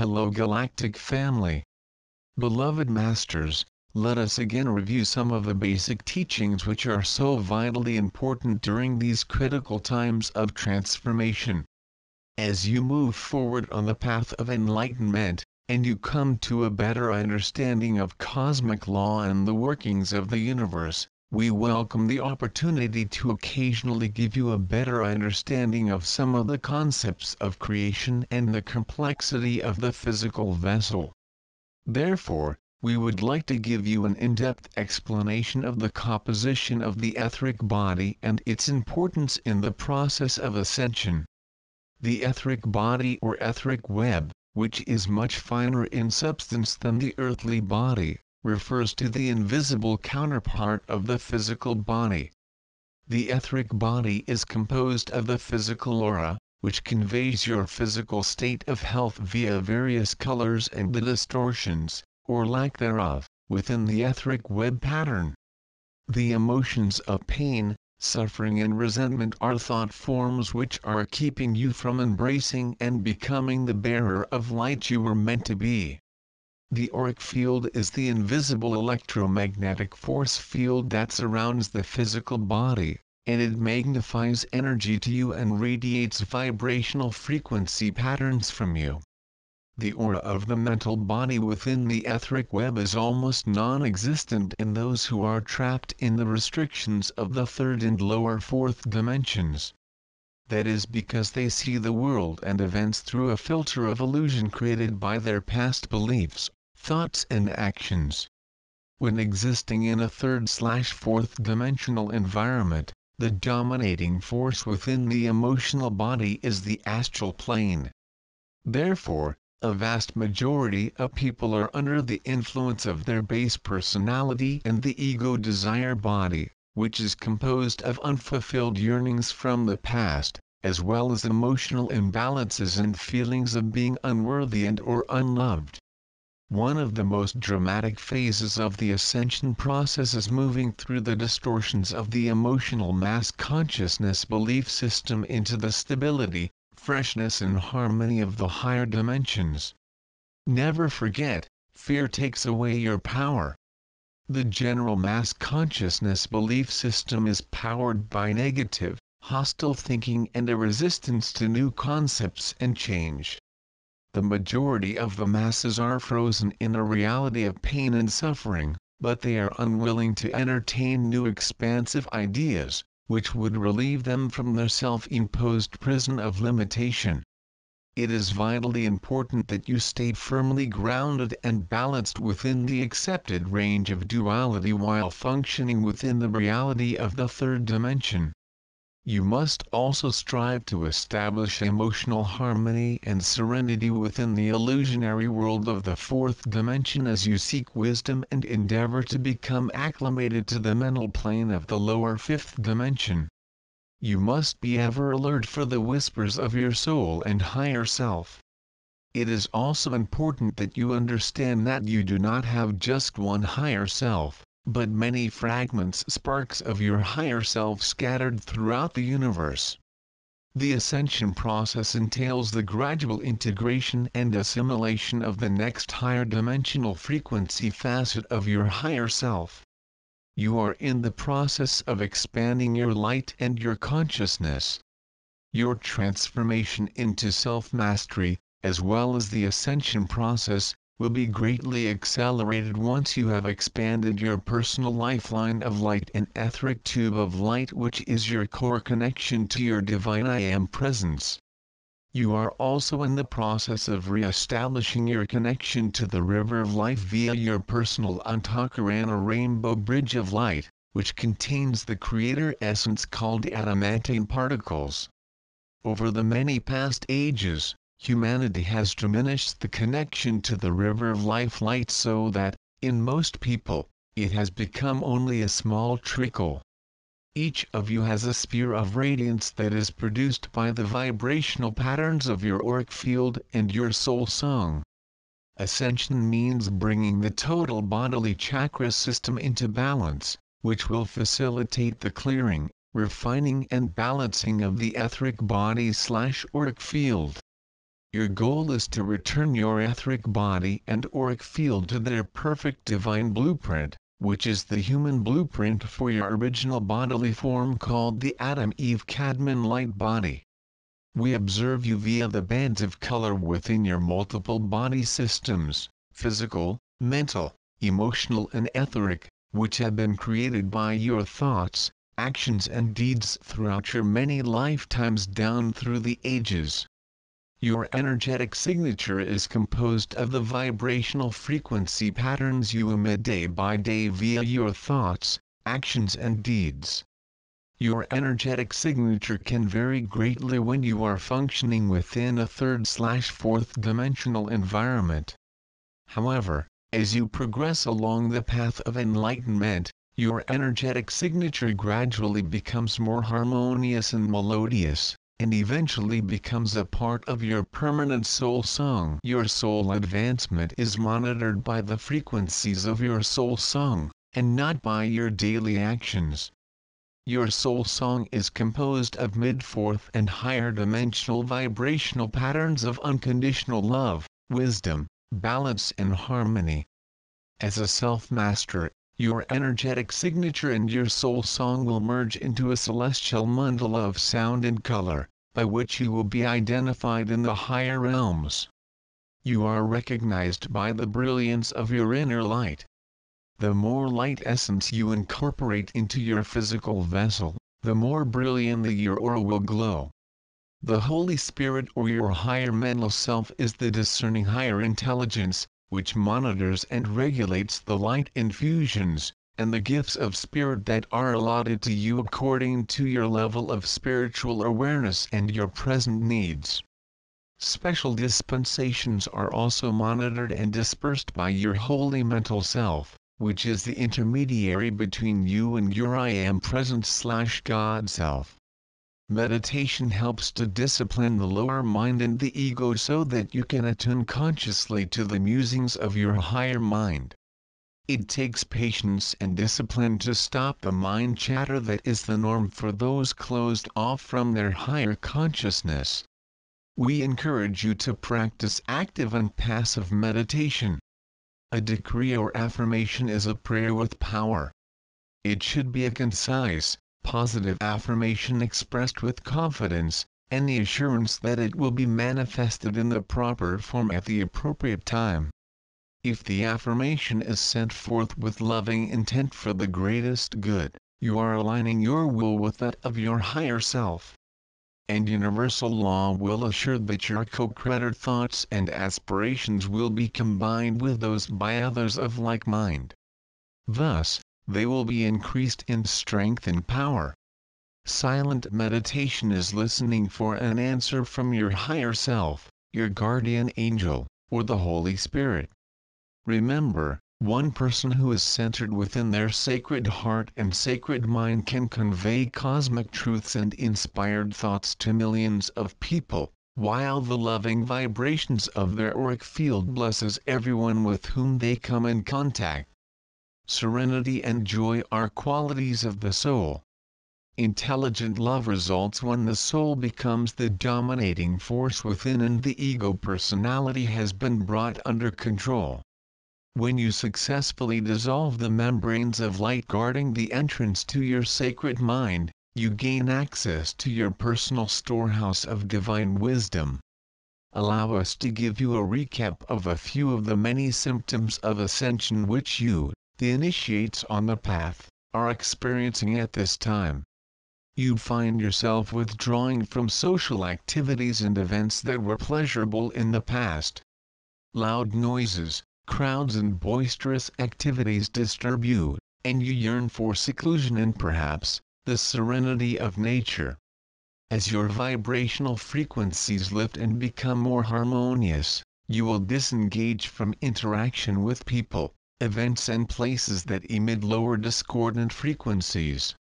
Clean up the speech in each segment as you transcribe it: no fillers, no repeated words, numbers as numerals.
Hello Galactic family. Beloved Masters, let us again review some of the basic teachings which are so vitally important during these critical times of transformation. As you move forward on the path of enlightenment, and you come to a better understanding of cosmic law and the workings of the universe, we welcome the opportunity to occasionally give you a better understanding of some of the concepts of creation and the complexity of the physical vessel. Therefore, we would like to give you an in-depth explanation of the composition of the etheric body and its importance in the process of ascension. The etheric body or etheric web, which is much finer in substance than the earthly body, refers to the invisible counterpart of the physical body. The etheric body is composed of the physical aura, which conveys your physical state of health via various colors and the distortions, or lack thereof, within the etheric web pattern. The emotions of pain, suffering and resentment are thought forms which are keeping you from embracing and becoming the bearer of light you were meant to be. The auric field is the invisible electromagnetic force field that surrounds the physical body, and it magnifies energy to you and radiates vibrational frequency patterns from you. The aura of the mental body within the etheric web is almost non-existent in those who are trapped in the restrictions of the third and lower fourth dimensions. That is because they see the world and events through a filter of illusion created by their past beliefs, thoughts and actions. When existing in a third/fourth dimensional environment, the dominating force within the emotional body is the astral plane. Therefore, a vast majority of people are under the influence of their base personality and the ego desire body, which is composed of unfulfilled yearnings from the past, as well as emotional imbalances and feelings of being unworthy and/or unloved. One of the most dramatic phases of the ascension process is moving through the distortions of the emotional mass consciousness belief system into the stability, freshness and harmony of the higher dimensions. Never forget, fear takes away your power. The general mass consciousness belief system is powered by negative, hostile thinking and a resistance to new concepts and change. The majority of the masses are frozen in a reality of pain and suffering, but they are unwilling to entertain new expansive ideas, which would relieve them from their self-imposed prison of limitation. It is vitally important that you stay firmly grounded and balanced within the accepted range of duality while functioning within the reality of the third dimension. You must also strive to establish emotional harmony and serenity within the illusionary world of the fourth dimension as you seek wisdom and endeavor to become acclimated to the mental plane of the lower fifth dimension. You must be ever alert for the whispers of your soul and higher self. It is also important that you understand that you do not have just one higher self, but many fragments, sparks of your higher self scattered throughout the universe. The ascension process entails the gradual integration and assimilation of the next higher dimensional frequency facet of your higher self. You are in the process of expanding your light and your consciousness. Your transformation into self-mastery, as well as the ascension process, will be greatly accelerated once you have expanded your personal lifeline of light and etheric tube of light, which is your core connection to your divine I Am presence. You are also in the process of re-establishing your connection to the river of life via your personal ARCTURIAN or rainbow bridge of light, which contains the creator essence called adamantine particles. Over the many past ages, humanity has diminished the connection to the river of life light so that, in most people, it has become only a small trickle. Each of you has a sphere of radiance that is produced by the vibrational patterns of your auric field and your soul song. Ascension means bringing the total bodily chakra system into balance, which will facilitate the clearing, refining and balancing of the etheric body/auric field. Your goal is to return your etheric body and auric field to their perfect divine blueprint, which is the human blueprint for your original bodily form called the Adam Eve Cadman light body. We observe you via the bands of color within your multiple body systems, physical, mental, emotional and etheric, which have been created by your thoughts, actions and deeds throughout your many lifetimes down through the ages. Your energetic signature is composed of the vibrational frequency patterns you emit day by day via your thoughts, actions and deeds. Your energetic signature can vary greatly when you are functioning within a third/fourth dimensional environment. However, as you progress along the path of enlightenment, your energetic signature gradually becomes more harmonious and melodious, and eventually becomes a part of your permanent soul song. Your soul advancement is monitored by the frequencies of your soul song, and not by your daily actions. Your soul song is composed of mid-fourth and higher dimensional vibrational patterns of unconditional love, wisdom, balance and harmony. As a self-master, your energetic signature and your soul song will merge into a celestial mandala of sound and color, by which you will be identified in the higher realms. You are recognized by the brilliance of your inner light. The more light essence you incorporate into your physical vessel, the more brilliantly your aura will glow. The Holy Spirit or your higher mental self is the discerning higher intelligence, which monitors and regulates the light infusions, and the gifts of spirit that are allotted to you according to your level of spiritual awareness and your present needs. Special dispensations are also monitored and dispersed by your holy mental self, which is the intermediary between you and your I am present/God self. Meditation helps to discipline the lower mind and the ego so that you can attune consciously to the musings of your higher mind. It takes patience and discipline to stop the mind chatter that is the norm for those closed off from their higher consciousness. We encourage you to practice active and passive meditation. A decree or affirmation is a prayer with power. It should be a concise, positive affirmation expressed with confidence, and the assurance that it will be manifested in the proper form at the appropriate time. If the affirmation is sent forth with loving intent for the greatest good, you are aligning your will with that of your higher self. And universal law will assure that your co-creator thoughts and aspirations will be combined with those by others of like mind. Thus, they will be increased in strength and power. Silent meditation is listening for an answer from your higher self, your guardian angel, or the Holy Spirit. Remember, one person who is centered within their sacred heart and sacred mind can convey cosmic truths and inspired thoughts to millions of people, while the loving vibrations of their auric field blesses everyone with whom they come in contact. Serenity and joy are qualities of the soul. Intelligent love results when the soul becomes the dominating force within and the ego personality has been brought under control. When you successfully dissolve the membranes of light guarding the entrance to your sacred mind, you gain access to your personal storehouse of divine wisdom. Allow us to give you a recap of a few of the many symptoms of ascension which you, the initiates on the path, are experiencing at this time. You find yourself withdrawing from social activities and events that were pleasurable in the past. Loud noises, crowds and boisterous activities disturb you, and you yearn for seclusion and perhaps, the serenity of nature. As your vibrational frequencies lift and become more harmonious, you will disengage from interaction with people, events and places that emit lower discordant frequencies.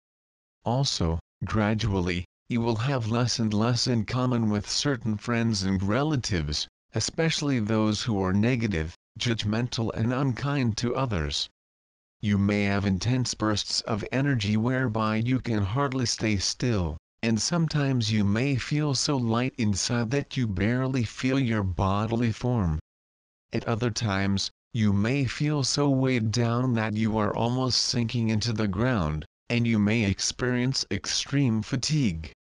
Also, gradually, you will have less and less in common with certain friends and relatives, especially those who are negative, judgmental and unkind to others. You may have intense bursts of energy whereby you can hardly stay still, And sometimes you may feel so light inside that you barely feel your bodily form. At other times, you may feel so weighed down that you are almost sinking into the ground, and you may experience extreme fatigue.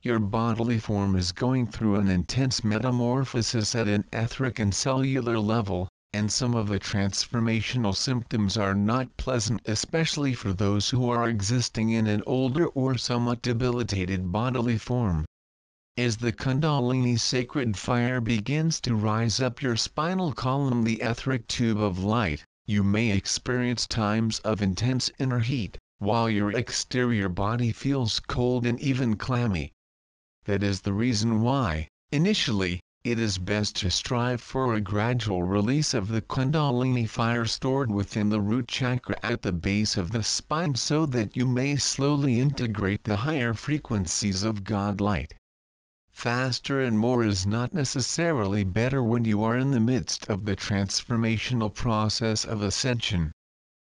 Your bodily form is going through an intense metamorphosis at an etheric and cellular level, and some of the transformational symptoms are not pleasant, especially for those who are existing in an older or somewhat debilitated bodily form. As the Kundalini sacred fire begins to rise up your spinal column, the etheric tube of light, you may experience times of intense inner heat, while your exterior body feels cold and even clammy. That is the reason why, initially, it is best to strive for a gradual release of the Kundalini fire stored within the root chakra at the base of the spine so that you may slowly integrate the higher frequencies of God light. Faster and more is not necessarily better when you are in the midst of the transformational process of ascension.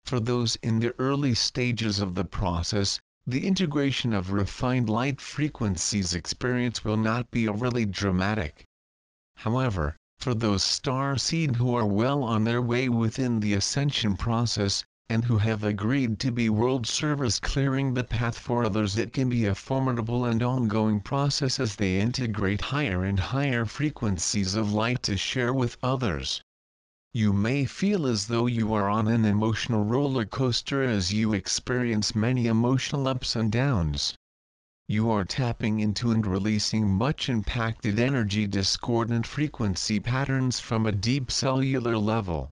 For those in the early stages of the process, the integration of refined light frequencies experience will not be overly dramatic. However, for those starseed who are well on their way within the ascension process, and who have agreed to be world servers clearing the path for others, it can be a formidable and ongoing process as they integrate higher and higher frequencies of light to share with others. You may feel as though you are on an emotional roller coaster as you experience many emotional ups and downs. You are tapping into and releasing much impacted energy, discordant frequency patterns from a deep cellular level.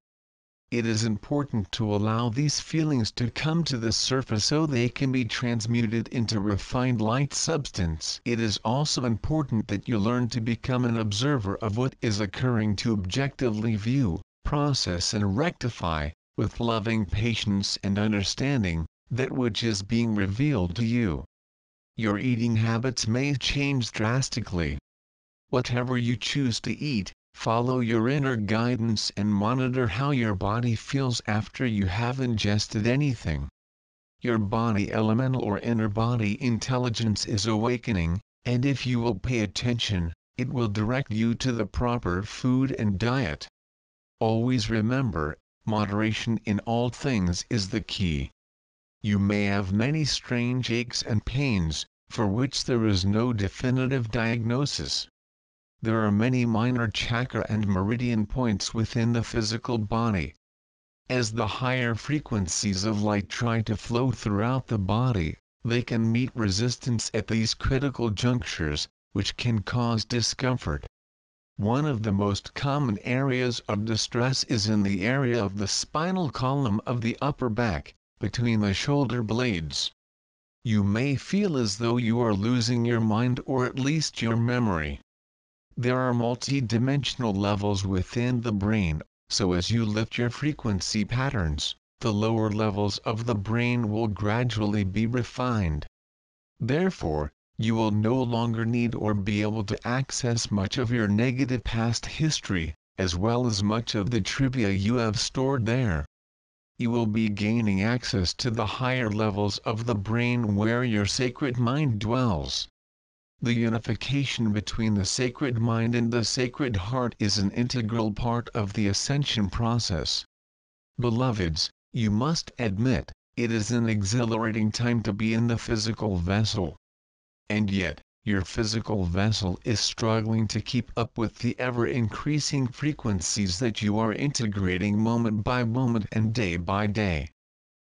It is important to allow these feelings to come to the surface so they can be transmuted into refined light substance. It is also important that you learn to become an observer of what is occurring, to objectively view, process and rectify, with loving patience and understanding, that which is being revealed to you. Your eating habits may change drastically. Whatever you choose to eat, follow your inner guidance and monitor how your body feels after you have ingested anything. Your body elemental or inner body intelligence is awakening, and if you will pay attention, it will direct you to the proper food and diet. Always remember, moderation in all things is the key. You may have many strange aches and pains, for which there is no definitive diagnosis. There are many minor chakra and meridian points within the physical body. As the higher frequencies of light try to flow throughout the body, they can meet resistance at these critical junctures, which can cause discomfort. One of the most common areas of distress is in the area of the spinal column of the upper back, between the shoulder blades. You may feel as though you are losing your mind, or at least your memory. There are multi-dimensional levels within the brain, so as you lift your frequency patterns, the lower levels of the brain will gradually be refined. Therefore, you will no longer need or be able to access much of your negative past history, as well as much of the trivia you have stored there. You will be gaining access to the higher levels of the brain where your sacred mind dwells. The unification between the sacred mind and the sacred heart is an integral part of the ascension process. Beloveds, you must admit, it is an exhilarating time to be in the physical vessel. And yet, your physical vessel is struggling to keep up with the ever-increasing frequencies that you are integrating moment by moment and day by day.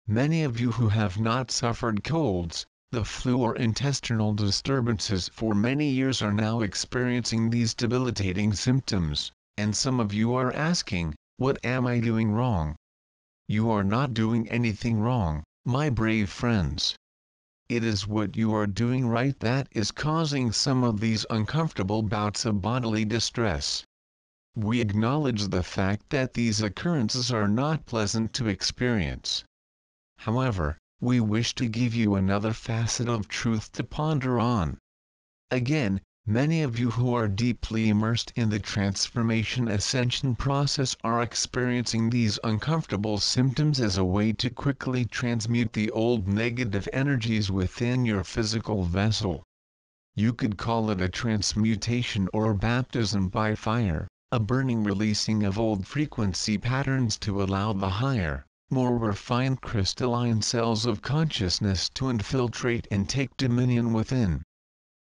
Many of you who have not suffered colds, the flu or intestinal disturbances for many years are now experiencing these debilitating symptoms, and some of you are asking, what am I doing wrong? You are not doing anything wrong, my brave friends. It is what you are doing right that is causing some of these uncomfortable bouts of bodily distress. We acknowledge the fact that these occurrences are not pleasant to experience. However, we wish to give you another facet of truth to ponder on. Again, many of you who are deeply immersed in the transformation ascension process are experiencing these uncomfortable symptoms as a way to quickly transmute the old negative energies within your physical vessel. You could call it a transmutation or baptism by fire, a burning releasing of old frequency patterns to allow the higher, more refined crystalline cells of consciousness to infiltrate and take dominion within.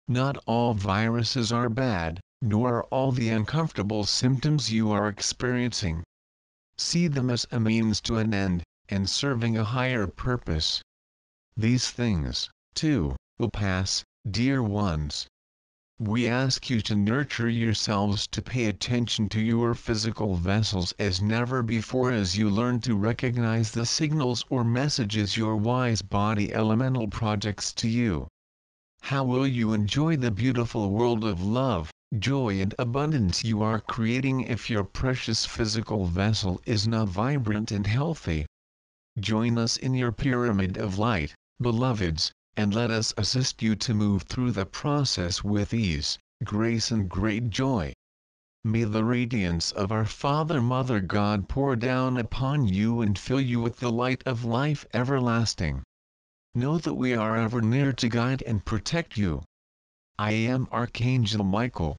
Not all viruses are bad, nor are all the uncomfortable symptoms you are experiencing. See them as a means to an end, and serving a higher purpose. These things, too, will pass, dear ones. We ask you to nurture yourselves to pay attention to your physical vessels as never before as you learn to recognize the signals or messages your wise body elemental projects to you. How will you enjoy the beautiful world of love, joy and abundance you are creating if your precious physical vessel is not vibrant and healthy? Join us in your pyramid of light, beloveds, and let us assist you to move through the process with ease, grace and great joy. May the radiance of our Father Mother God pour down upon you and fill you with the light of life everlasting. Know that we are ever near to guide and protect you. I am Archangel Michael,